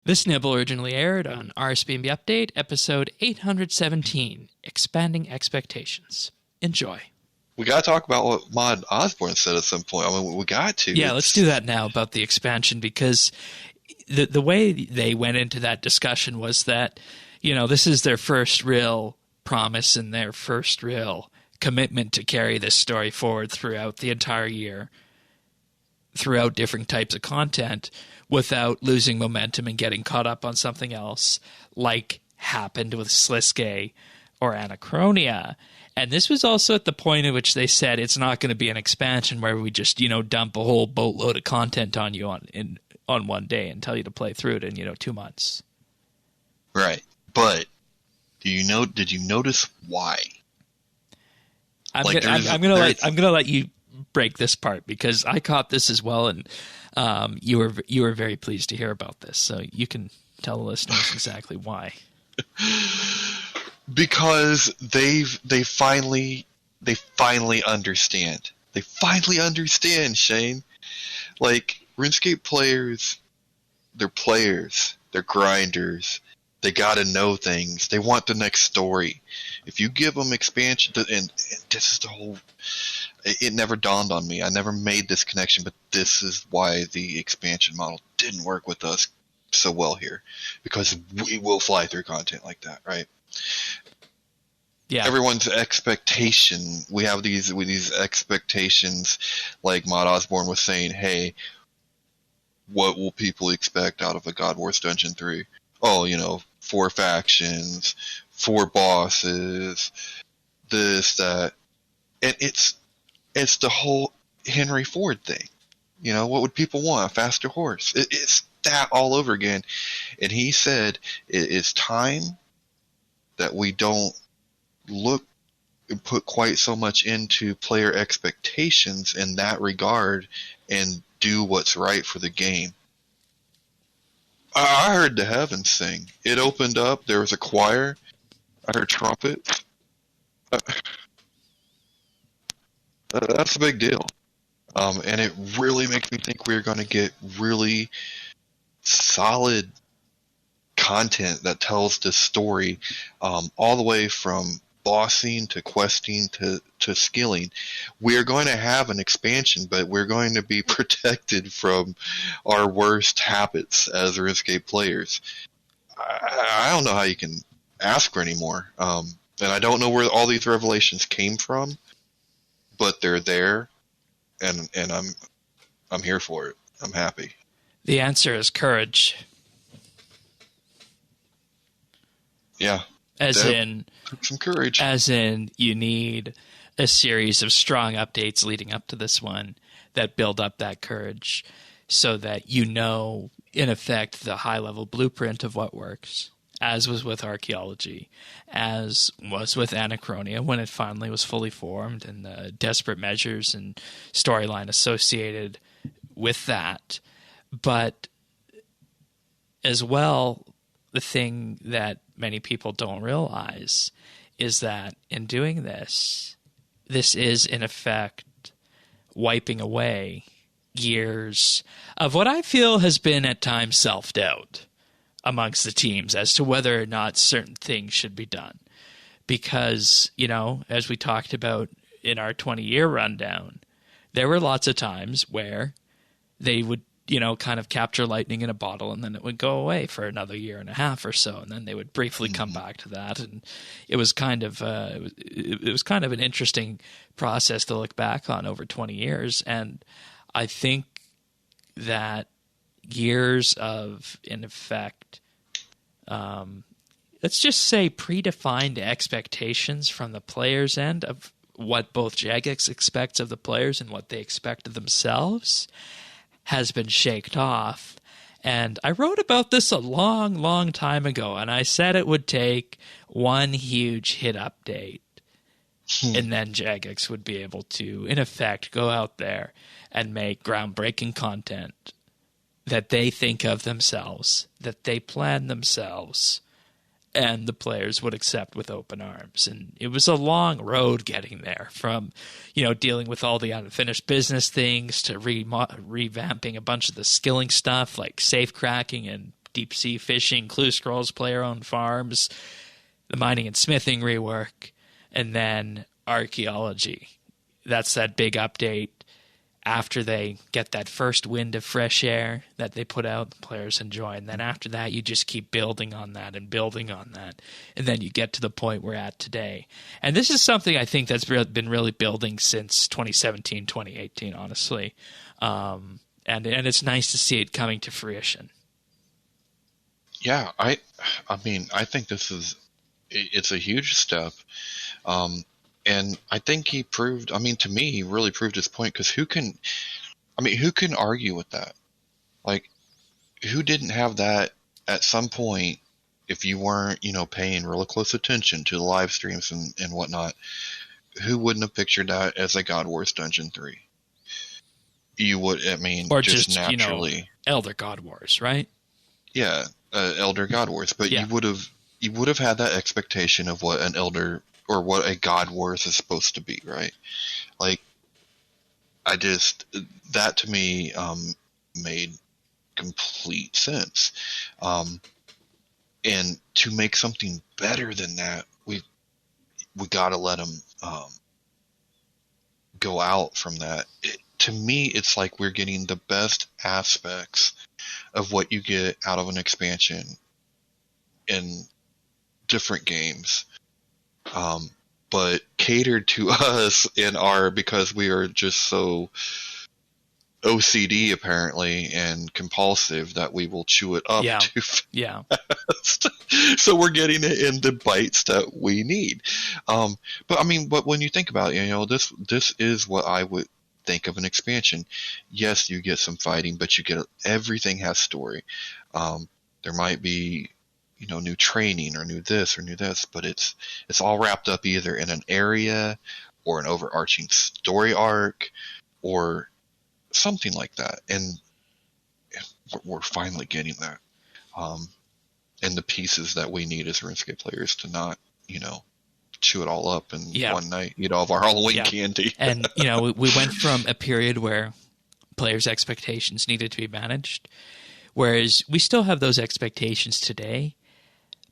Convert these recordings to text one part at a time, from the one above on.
This nibble originally aired on RSBANDB Update, episode 817, Expanding Expectations. Enjoy. We got to talk about what Mod Osborne said at some point. I mean, we got to. Yeah, let's do that now about the expansion, because the way they went into that discussion was that, this is their first real promise and their first real commitment to carry this story forward throughout the entire year, throughout different types of content, without losing momentum and getting caught up on something else, like happened with Sliske or Anachronia. And this was also at the point at which they said it's not going to be an expansion where we just, dump a whole boatload of content on you on one day and tell you to play through it in, 2 months. Right. But did you notice why? I'm gonna let you break this part, because I caught this as well, and you were very pleased to hear about this, so you can tell the listeners exactly why. Because they finally understand. They finally understand, Shane. Like, RuneScape players, they're grinders. They gotta know things. They want the next story. If you give them expansion, and this is the whole. It never dawned on me. I never made this connection, but this is why the expansion model didn't work with us so well here, because we will fly through content like that, right? Yeah. Everyone's expectation. We have these expectations, like Mod Osborne was saying. Hey, what will people expect out of a God Wars Dungeon 3? Oh, 4 factions, 4 bosses, this, that, and it's the whole Henry Ford thing. What would people want? A faster horse. It's that all over again. And he said it's time that we don't look and put quite so much into player expectations in that regard and do what's right for the game. I heard the heavens sing. It opened up. There was a choir. I heard trumpets. That's a big deal. And it really makes me think we're going to get really solid content that tells this story, all the way from bossing to questing to skilling. We're going to have an expansion, but we're going to be protected from our worst habits as RuneScape players. I don't know how you can ask for any more. And I don't know where all these revelations came from, but they're there, and I'm here for it. I'm happy. The answer is courage. Yeah. Some courage. As in, you need a series of strong updates leading up to this one that build up that courage, so that in effect, the high-level blueprint of what works, as was with archaeology, as was with Anachronia when it finally was fully formed, and the desperate measures and storyline associated with that. But as well, the thing that many people don't realize is that in doing this is in effect wiping away years of what I feel has been at times self-doubt amongst the teams as to whether or not certain things should be done. Because, as we talked about in our 20-year rundown, there were lots of times where they would kind of capture lightning in a bottle, and then it would go away for another year and a half or so, and then they would briefly come back to that. And it was kind of it was kind of an interesting process to look back on over 20 years. And I think that years of, in effect, let's just say predefined expectations from the players' end of what both Jagex expects of the players and what they expect of themselves has been shaked off. And I wrote about this a long, long time ago, and I said it would take one huge hit update, and then Jagex would be able to, in effect, go out there and make groundbreaking content that they think of themselves, that they plan themselves, and the players would accept with open arms. And it was a long road getting there, from, dealing with all the unfinished business things to revamping a bunch of the skilling stuff like safe cracking and deep sea fishing, clue scrolls, player-owned farms, the mining and smithing rework, and then archaeology. That's that big update after they get that first wind of fresh air that they put out, the players enjoy. And then after that, you just keep building on that and building on that. And then you get to the point we're at today. And this is something I think that's been really building since 2017, 2018, honestly. And it's nice to see it coming to fruition. Yeah, I mean, I think it's a huge step. And I think he proved, I mean, to me, he really proved his point, because who can argue with that? Like, who didn't have that at some point if you weren't, paying really close attention to the live streams and whatnot? Who wouldn't have pictured that as a God Wars Dungeon 3? You would, I mean, or just naturally. Elder God Wars, right? Yeah, Elder God Wars. But you would have had that expectation of what an Elder or what a God Wars is supposed to be, right? Like, that to me made complete sense. And to make something better than that, we got to let them go out from that. To me, it's like we're getting the best aspects of what you get out of an expansion in different games. But catered to us because we are just so OCD apparently and compulsive that we will chew it up too fast. So we're getting it in the bites that we need. But when you think about it, this is what I would think of an expansion. Yes, you get some fighting, but everything has story. There might be new training or new this or new this, but it's all wrapped up either in an area or an overarching story arc or something like that. And we're finally getting that. And the pieces that we need as RuneScape players to not, chew it all up in one night, eat all of our Halloween candy. And, we went from a period where players' expectations needed to be managed, whereas we still have those expectations today.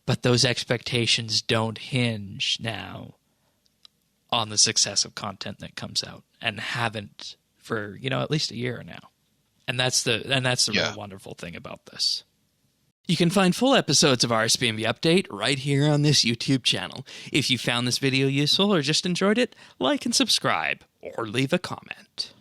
But those expectations don't hinge now on the success of content that comes out, and haven't for at least a year now. And that's the real wonderful thing about this. You can find full episodes of RSBANDB Update right here on this YouTube channel. If you found this video useful or just enjoyed it, like and subscribe, or leave a comment.